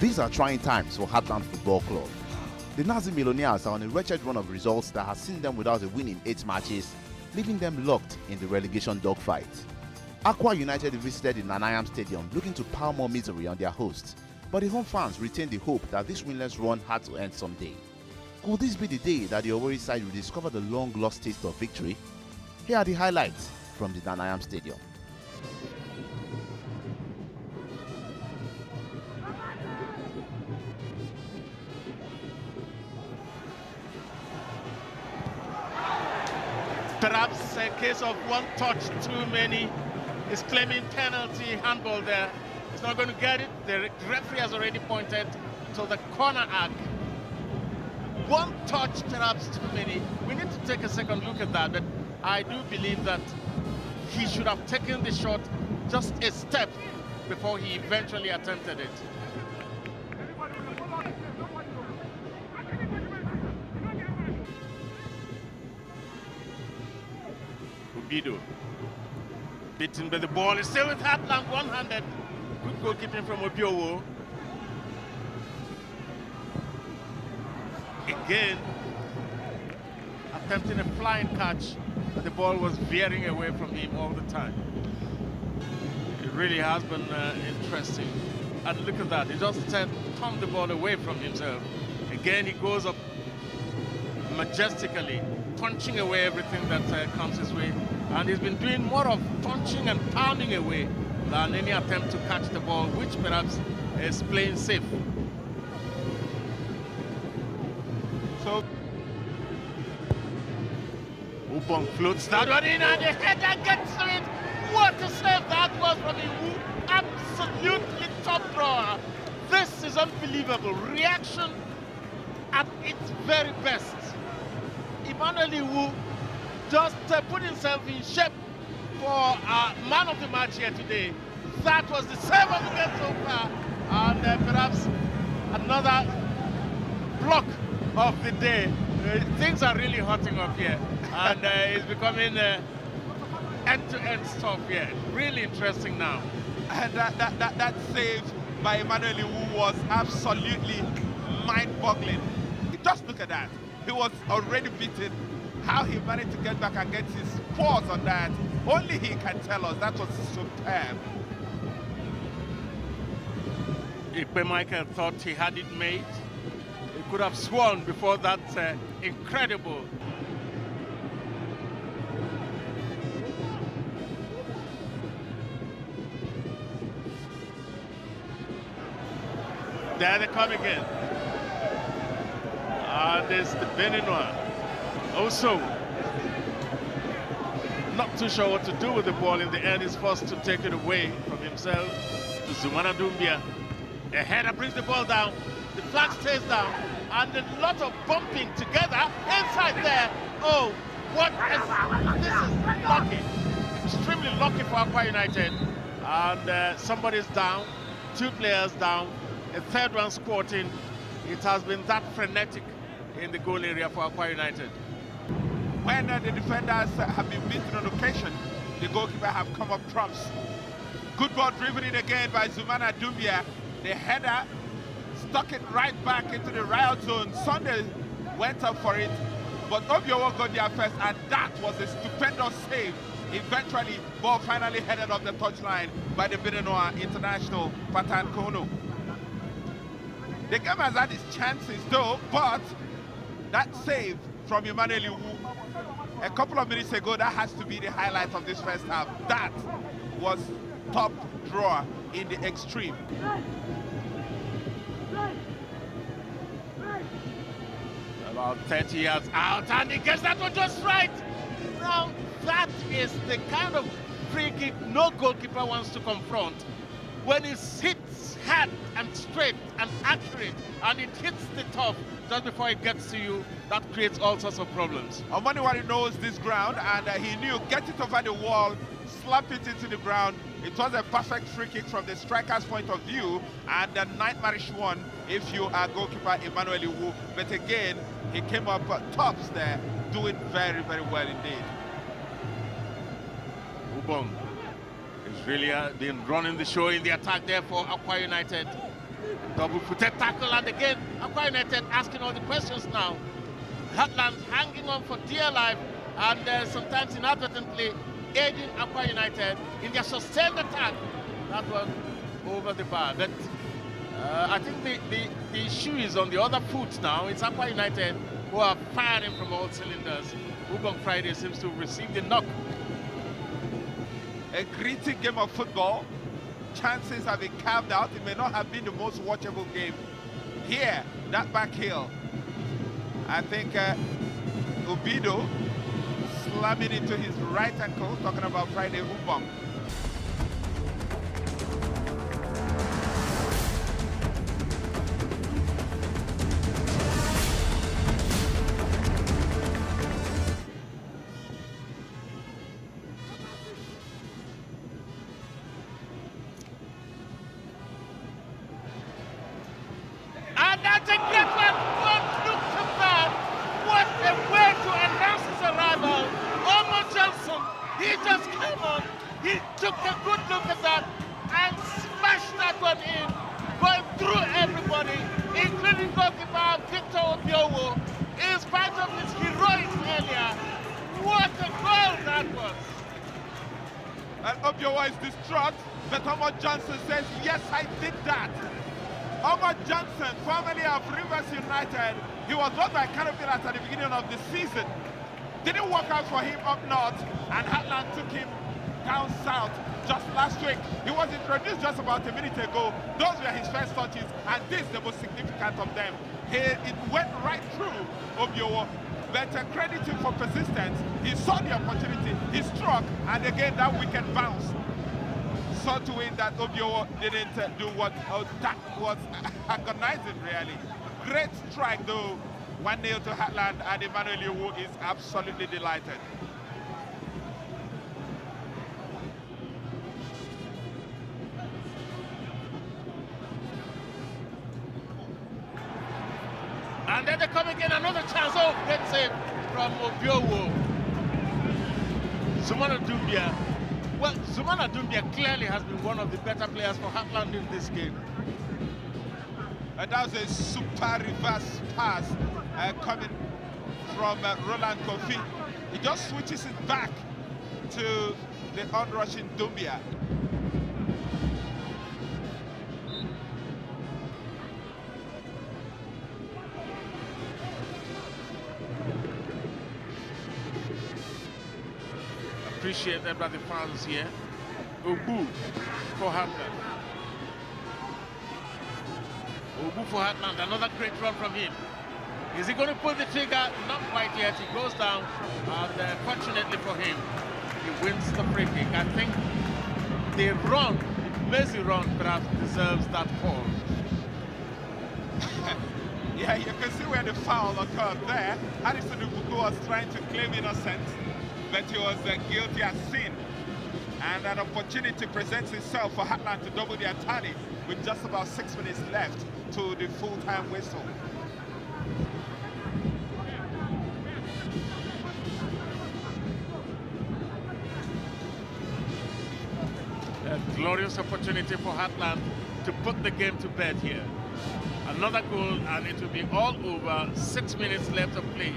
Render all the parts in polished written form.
These are trying times for Heartland Football Club. The Nazi Millionaires are on a wretched run of results that has seen them without a win in 8 matches, leaving them locked in the relegation dogfight. Akwa United visited the Nanyang Stadium looking to pile more misery on their hosts, but the home fans retained the hope that this winless run had to end someday. Could this be the day that the Owerri side will discover the long-lost taste of victory? Here are the highlights from the Nanyang Stadium. Perhaps a case of one touch too many. Is claiming penalty, handball there. He's not going to get it. The referee has already pointed to the corner arc. One touch, perhaps too many. We need to take a second look at that, but I do believe that he should have taken the shot just a step before he eventually attempted it. Ubido. Beaten by the ball, is still with Heartland, one-handed. Good goalkeeping from Obiowo. Again, attempting a flying catch, but the ball was veering away from him all the time. It really has been interesting. And look at that, he just turned the ball away from himself. Again, he goes up majestically, punching away everything that comes his way. And he's been doing more of punching and pounding away than any attempt to catch the ball, which perhaps is playing safe. So, Ubong floats that one in and the header gets to it. What a save that was from Iwu. Absolutely top drawer. This is unbelievable. Reaction at its very best. Emmanuel Iwu just put himself in shape for man of the match here today. That was the save of the game so far, and perhaps another block of the day. Things are really hotting up here, and it's becoming end-to-end stuff here. Really interesting now. And that save by Emmanuel Iwu was absolutely mind-boggling. Just look at that. He was already beaten. How he managed to get back and get his paws on that, only he can tell us. That was superb. Ikpe Michael thought he had it made. He could have sworn before that incredible. There they come again. There's the Beninois. Also, not too sure what to do with the ball in the end. He's forced to take it away from himself to Zumana Dumbia. A header brings the ball down, the flag stays down, and a lot of bumping together inside there. Oh, this is lucky, extremely lucky for Akwa United. And somebody's down, 2 players down, a third one squatting. It has been that frenetic in the goal area for Akwa United. When the defenders have been beaten on occasion, the goalkeeper have come up trumps. Good ball driven in again by Zumana Dumbia. The header stuck it right back into the riot zone. Sunday went up for it, but Obiowo got there first, and that was a stupendous save. Eventually, ball finally headed off the touchline by the Beninois international, Patan Kono. The game has had its chances though, but that save from Emmanuel Iwu a couple of minutes ago, that has to be the highlight of this first half. That was top drawer in the extreme. About 30 yards out, and he gets that one just right. Now, that is the kind of free kick no goalkeeper wants to confront. When it hits hard and straight and accurate, and it hits the top just before it gets to you, that creates all sorts of problems. Omaniwari knows this ground, and he knew get it over the wall, slap it into the ground. It was a perfect free kick from the striker's point of view, and a nightmarish one if you are goalkeeper Emmanuel Iwu. But again, he came up tops there, doing very, very well indeed. Ubong is really been running the show in the attack there for Akwa United. Double-footed tackle, and again, Akwa United asking all the questions now. Heartland hanging on for dear life, and sometimes inadvertently aiding Akwa United in their sustained attack. That one over the bar. But I think the issue is on the other foot now. It's Akwa United who are firing from all cylinders. Ugong Friday seems to have received the knock. A gritty game of football. Chances have been carved out. It may not have been the most watchable game. Here, that back heel. I think Obido slamming into his right ankle, talking about Friday Ubom. And that's a great one. One look to that. What a way to announce his arrival. Omar Johnson, he just came on. He took a good look at that and smashed that one in, going through everybody, including goalkeeper Victor Obiowo. In spite of his heroic failure, what a goal that was. And Obiowo is distraught, but Omar Johnson says, yes, I did that. Omar Johnson, formerly of Rivers United, he was brought by Caterpillar at the beginning of the season. Didn't work out for him up north, and Heartland took him down south just last week. He was introduced just about a minute ago. Those were his first touches, and this is the most significant of them. It went right through Obiowo, but credit him for persistence. He saw the opportunity, he struck, and again that wicked bounce. Saw to it that Obiowo didn't do what that was agonizing, really. Great strike though, 1-0 to Heartland, and Emmanuel Iwu is absolutely delighted. And then they come again, another chance. Oh, great save from Obiowo. Zumana Dumbia. Well, Zumana Dumbia clearly has been one of the better players for Heartland in this game. And that was a super reverse pass coming from Roland Kofi. He just switches it back to the onrushing Dumbia. Appreciated by the fans here. Obu for Heartland. Obu for Heartland, another great run from him. Is he going to pull the trigger? Not quite yet. He goes down, and fortunately for him, he wins the free kick. I think the run, the lazy run, perhaps deserves that call. Yeah, you can see where the foul occurred there. Harrison Ubuku was trying to claim innocence, but he was guilty as sin. And an opportunity presents itself for Heartland to double their tally with just about 6 minutes left to the full-time whistle. A glorious opportunity for Heartland to put the game to bed here. Another goal, and it will be all over. 6 minutes left of play.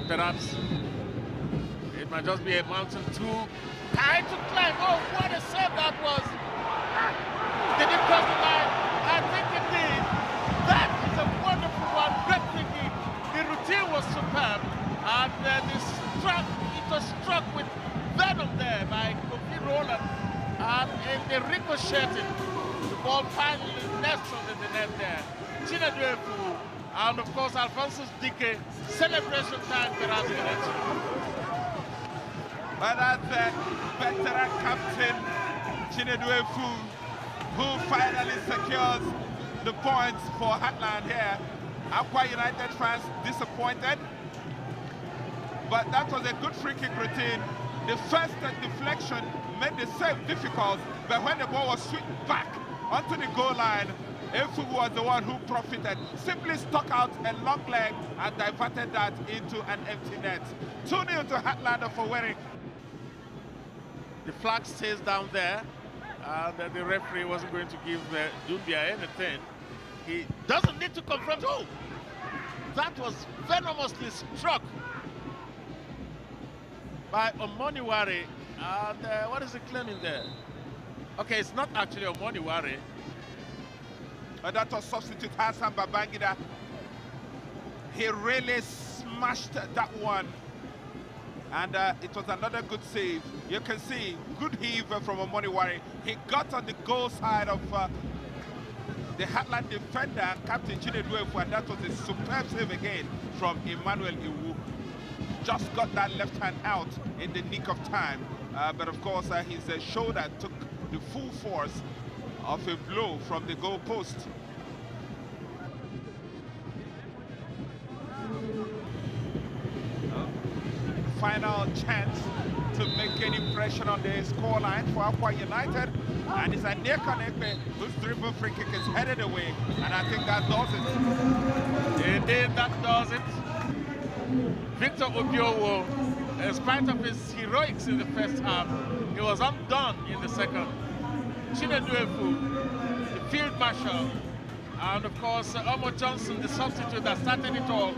Perhaps it might just be a mountain too high to climb. Oh, what a save that was! Did it cross the line? I think it did. That is a wonderful one. Great thinking. The routine was superb, and it was struck with venom there by Kofi Roland, and in the ricocheting, the ball finally nestled in the net there. Chinedu Efu, and of course Alphonsus Dike. Celebration time perhaps in it. But that's veteran captain Chinedu Efu, who finally secures the points for Heartland here. Akwa United fans disappointed, but that was a good free kick routine. The first deflection made the save difficult, but when the ball was swept back onto the goal line, Efu was the one who profited. Simply stuck out a long leg and diverted that into an empty net. 2-0 to Heartland for Warwick. The flag stays down there. and the referee wasn't going to give Dumbia anything. He doesn't need to confront. Oh, that was venomously struck by Omoniware. And what is he claiming there? Okay, it's not actually Omoniware. That was substitute Hassan Babangida. He really smashed that one. And it was another good save. You can see, good heave from Omoniware. He got on the goal side of the Heartland defender, Captain Chinedu Efu, and that was a superb save again from Emmanuel Iwu. Just got that left hand out in the nick of time. But of course, his shoulder took the full force of a blow from the goal post. Final chance to make an impression on the scoreline for Akwa United, and it's a near Kanepe whose dribble free kick is headed away, and I think that does it. Indeed, that does it. Victor Obiowo, in spite of his heroics in the first half, he was undone in the second. Chinedu Efu, the field marshal, and of course Omo Johnson, the substitute that started it all.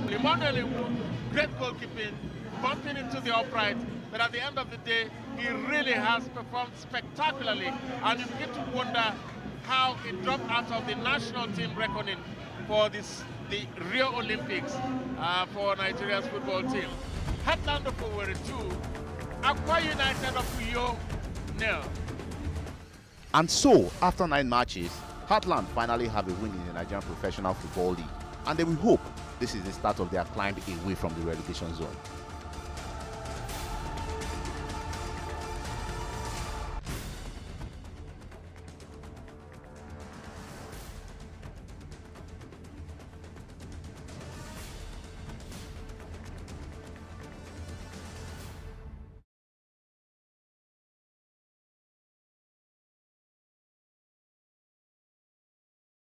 Emmanuel Iwu, great goalkeeping, bumping into the upright, but at the end of the day, he really has performed spectacularly, and you begin to wonder how he dropped out of the national team reckoning for the Rio Olympics for Nigeria's football team. Heartland of Owerri 2, Akwa United of Uyo 0. And so, after 9 matches, Heartland finally have a win in the Nigerian Professional Football League, and they will hope this is the start of their climb away from the relegation zone.